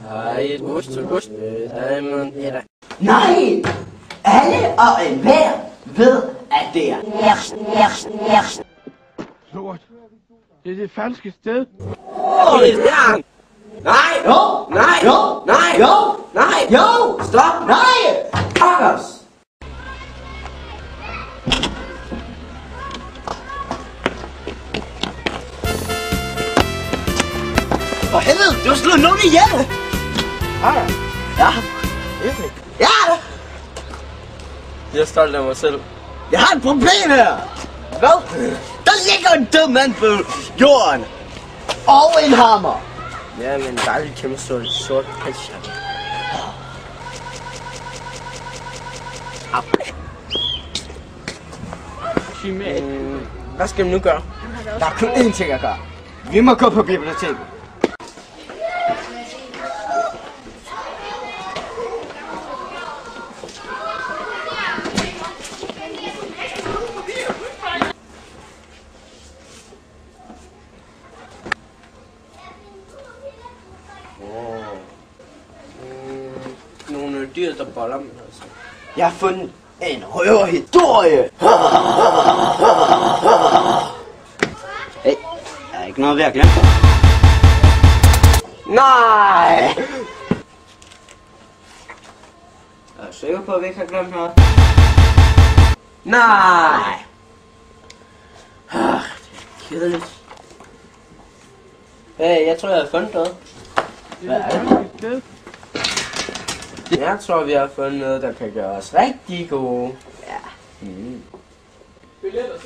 Hej, ost. Nej! Alle og enhver ved, at det er Lort. Det er det falske sted. Nej! Jo! Nej! Jo! Nej! Jo! Nej! Jo! Stop! Nej! Pokkers! For helvede, du har slået nogen ihjel! Ja. Virkelig? Ja! Jeg er stolt af mig selv. Jeg har et problem her! Hvad? Der ligger en død mand på jorden! Og en hammer! Ja, men der er lidt kæmpe sort pelsjakke. Hvad skal vi nu gøre? Der er kun én ting at gøre. Vi må gå på biblioteket. Nogle dyr, der boller med altså. Jeg har fundet en røverhistorie. Hey, der er ikke noget ved at glemme. Nej! Er du sikker på, at vi ikke har glemt noget? Nej! Det er kedeligt. Hey, jeg tror, jeg har fundet noget. Det er det falske sted. Jeg tror, vi har fundet noget, der kan gøre os rigtig gode. Ja. Billetter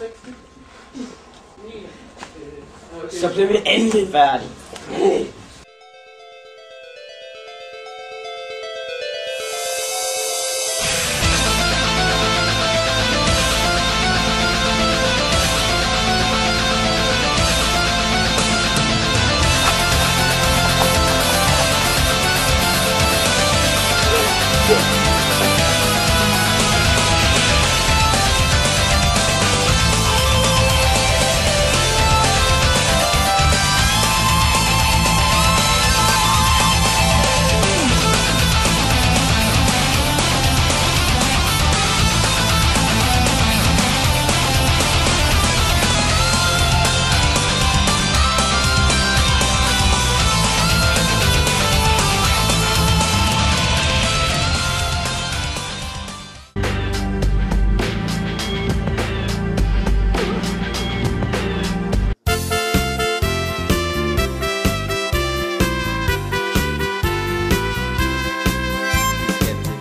6. Så bliver vi endelig færdige.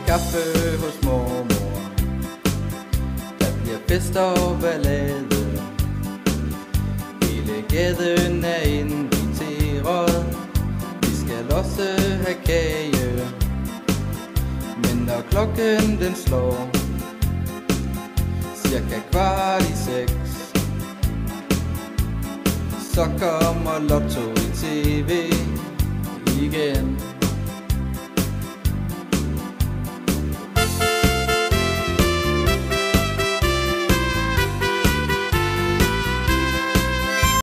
Kaffe hos mormor. Der bliver fest og ballade. Hele gaden er inviteret. Vi skal også have kage. Men når klokken den slår cirka 5:15, så kommer Lotto i TV igen.